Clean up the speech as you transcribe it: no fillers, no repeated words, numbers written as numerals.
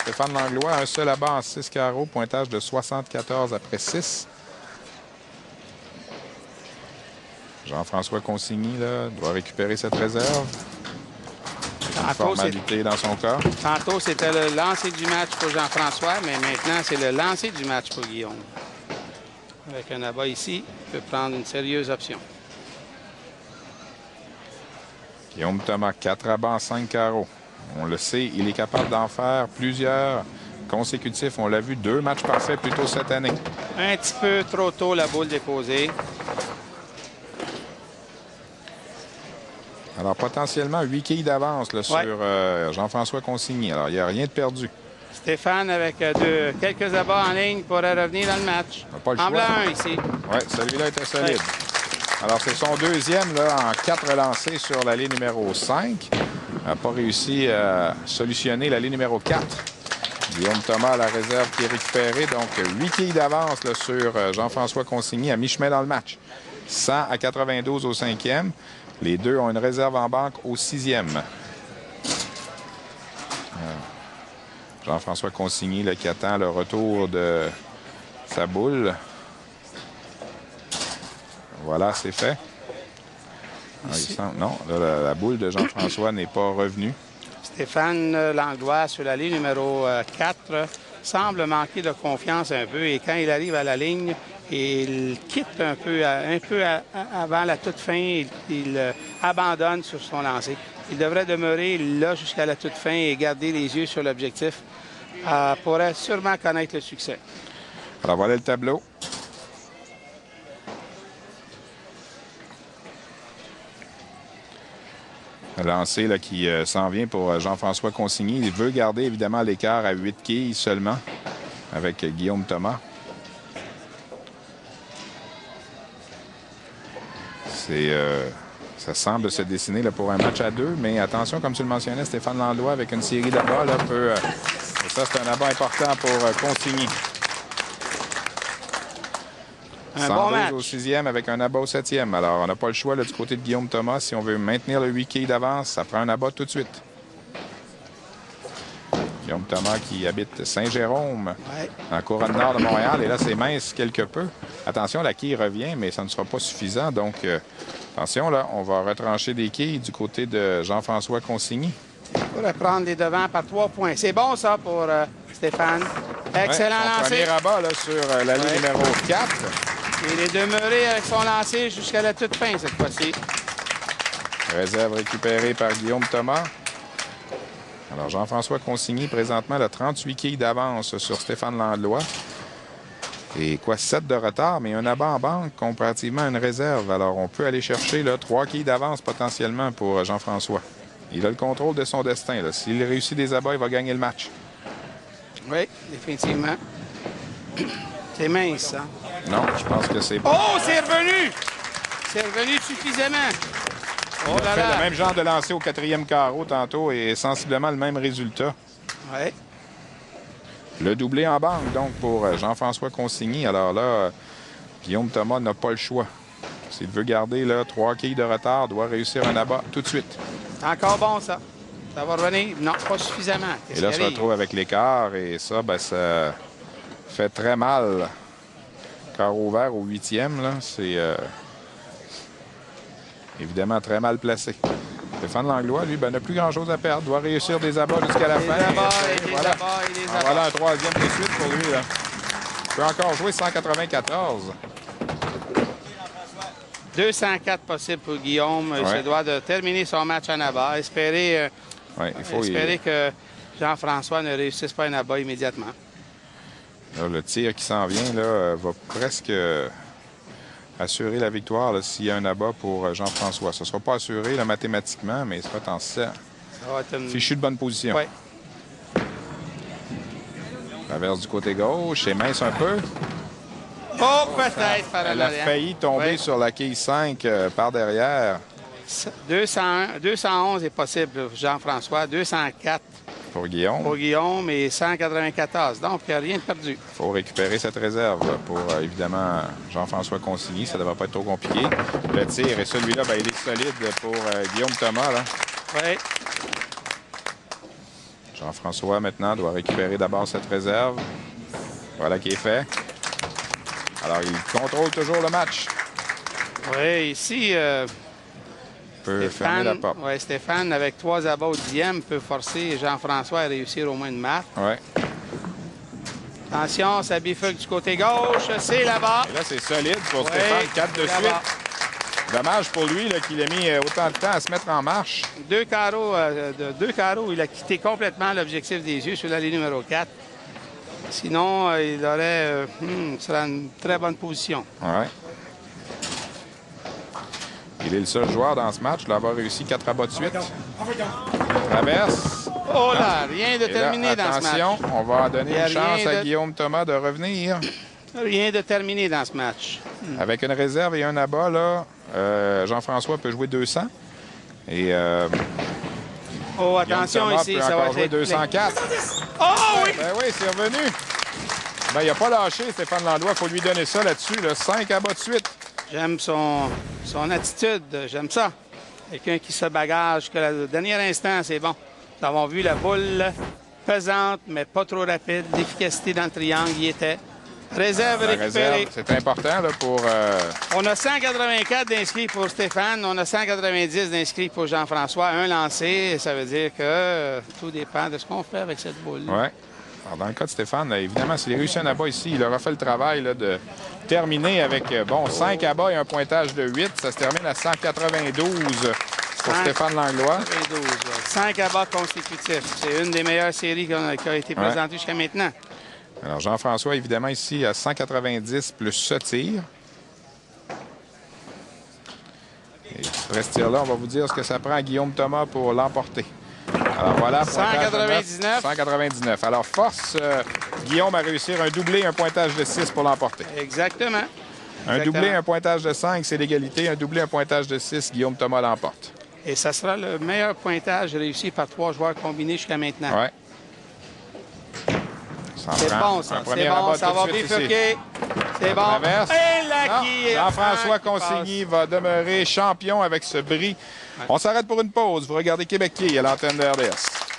Stéphane Langlois, un seul abat en 6 carreaux, pointage de 74 après 6. Jean-François Consigny là, doit récupérer cette réserve. Une formalité dans son cas. Tantôt, c'était le lancer du match pour Jean-François, mais maintenant, c'est le lancer du match pour Guillaume. Avec un abat ici, il peut prendre une sérieuse option. Guillaume Thomas, 4 abats en 5 carreaux. On le sait, il est capable d'en faire plusieurs consécutifs. On l'a vu, 2 matchs parfaits plus tôt cette année. Un petit peu trop tôt, la boule déposée. Alors, potentiellement, 8 quilles d'avance sur Jean-François Consigny. Alors, il n'y a rien de perdu. Stéphane, avec quelques abats en ligne, pourrait revenir dans le match. Pas le choix. Un ici. Oui, celui-là était solide. Alors, c'est son deuxième là, en 4 lancés sur la ligne numéro 5. Il n'a pas réussi à solutionner la ligne numéro 4. Guillaume Thomas à la réserve qui est récupérée. Donc, 8 quilles d'avance sur Jean-François Consigny à mi-chemin dans le match. 100 à 92 au 5e. Les deux ont une réserve en banque au 6e. Jean-François Consigny là, qui attend le retour de sa boule. Voilà, c'est fait. Non, là, la boule de Jean-François n'est pas revenue. Stéphane Langlois sur la ligne numéro 4 semble manquer de confiance un peu et quand il arrive à la ligne, il quitte un peu avant la toute fin, il abandonne sur son lancer. Il devrait demeurer là jusqu'à la toute fin et garder les yeux sur l'objectif. Pourrait sûrement connaître le succès. Alors voilà le tableau. Le lancer là, qui s'en vient pour Jean-François Consigny. Il veut garder évidemment l'écart à 8 quilles seulement avec Guillaume Thomas. Ça semble se dessiner là, pour un match à 2, mais attention, comme tu le mentionnais, Stéphane Langlois avec une série d'abats peut... ça, c'est un abat important pour Consigny. Un bon match. Au 6e avec un abat au 7e. Alors, on n'a pas le choix là, du côté de Guillaume Thomas. Si on veut maintenir le 8 quilles d'avance, ça prend un abat tout de suite. Guillaume Thomas qui habite Saint-Jérôme, en couronne nord de Montréal. Et là, c'est mince quelque peu. Attention, la quille revient, mais ça ne sera pas suffisant. Donc, attention, là, on va retrancher des quilles du côté de Jean-François Consigny. Il pourrait prendre les devants par 3 points. C'est bon, ça, pour Stéphane. Excellent lancer. Premier abat là, sur la ligne numéro 4. Il est demeuré avec son lancer jusqu'à la toute fin, cette fois-ci. Réserve récupérée par Guillaume Thomas. Alors, Jean-François Consigny, présentement, a 38 quilles d'avance sur Stéphane Langlois. Et 7 de retard, mais un abat en banque comparativement à une réserve. Alors, on peut aller chercher là, 3 quilles d'avance potentiellement pour Jean-François. Il a le contrôle de son destin. S'il réussit des abats, il va gagner le match. Oui, définitivement. C'est mince, ça. Non, je pense que c'est bon. Oh, c'est revenu! C'est revenu suffisamment. Oh là là! Il a fait le même genre de lancer au 4e carreau tantôt et sensiblement le même résultat. Oui. Le doublé en banque, donc, pour Jean-François Consigny. Alors là, Guillaume Thomas n'a pas le choix. S'il veut garder là, 3 quilles de retard, doit réussir un abat tout de suite. Encore bon, ça. Ça va revenir? Non, pas suffisamment. Et là, se retrouve avec l'écart et ça, ça fait très mal. Carreau ouvert au 8e, là, c'est évidemment très mal placé. Stéphane Langlois, lui, n'a plus grand-chose à perdre. Doit réussir des abats jusqu'à la fin. Voilà un 3e de suite pour lui. Là. Il peut encore jouer 194. 204 possible pour Guillaume. Il se doit de terminer son match en abat. Espérer que Jean-François ne réussisse pas un abat immédiatement. Là, le tir qui s'en vient là, va presque assurer la victoire s'il y a un abat pour Jean-François. Ce ne sera pas assuré là, mathématiquement, mais il sera en fichu de bonne position. Oui. Traverse du côté gauche, c'est mince un peu. Oh, peut-être par Elle a failli tomber sur la quille 5 par derrière. 211 est possible, Jean-François. 204 pour Guillaume. Pour Guillaume et 194. Donc, il n'y a rien de perdu. Il faut récupérer cette réserve pour, évidemment, Jean-François Consigny. Ça ne devrait pas être trop compliqué. Le tir, et celui-là, il est solide pour Guillaume Thomas. Là. Oui. Jean-François, maintenant, doit récupérer d'abord cette réserve. Voilà qui est fait. Alors, il contrôle toujours le match. Oui, ici, Peut fermer la porte. ouais, Stéphane, avec 3 abats au 10e, peut forcer Jean-François à réussir au moins une marque. Oui. Attention, ça bifurque du côté gauche. C'est là-bas. Et là, c'est solide pour Stéphane. 4 de suite. Dommage pour lui qu'il ait mis autant de temps à se mettre en marche. 2 carreaux, deux carreaux. Il a quitté complètement l'objectif des yeux sur la ligne numéro 4. Sinon, il aurait sera une très bonne position. Oui. Il est le seul joueur dans ce match d'avoir réussi 4 abats de suite. Traverse. Oh là, rien de terminé dans ce match. Attention, on va donner une chance à Guillaume Thomas de revenir. Rien de terminé dans ce match. Avec une réserve et un abat, là, Jean-François peut jouer 200. Et oh, attention ici, ça va jouer être 204. Oh oui! Ben oui, c'est revenu. Ben, il n'a pas lâché, Stéphane Langlois. Il faut lui donner ça là-dessus. 5 abats de suite. J'aime son attitude. J'aime ça. Quelqu'un qui se bagage que le dernier instant, c'est bon. Nous avons vu la boule pesante, mais pas trop rapide. L'efficacité dans le triangle y était. Réserve récupérée. C'est important là, pour... On a 184 d'inscrits pour Stéphane. On a 190 d'inscrits pour Jean-François. Un lancé. Ça veut dire que tout dépend de ce qu'on fait avec cette boule. Oui. Alors, dans le cas de Stéphane, là, évidemment, s'il a réussi un abat ici, il aura fait le travail là, de terminer avec 5 abats et un pointage de 8. Ça se termine à 192 pour Stéphane Langlois. 192, 5 abats consécutifs. C'est une des meilleures séries qui a été présentée jusqu'à maintenant. Alors, Jean-François, évidemment, ici, à 190 plus ce tir. Et après ce tir-là, on va vous dire ce que ça prend à Guillaume Thomas pour l'emporter. Alors voilà, 199. 199. Alors, force Guillaume à réussir un doublé, un pointage de 6 pour l'emporter. Exactement. Un doublé, un pointage de 5, c'est l'égalité. Un doublé, un pointage de 6, Guillaume Thomas l'emporte. Et ça sera le meilleur pointage réussi par 3 joueurs combinés jusqu'à maintenant. Oui. C'est bon, ça. C'est bon, ça va bifurquer. C'est bon. Et là, Jean-François Consigny va demeurer champion avec ce bris. Ouais. On s'arrête pour une pause. Vous regardez Québec qui à l'antenne de RDS.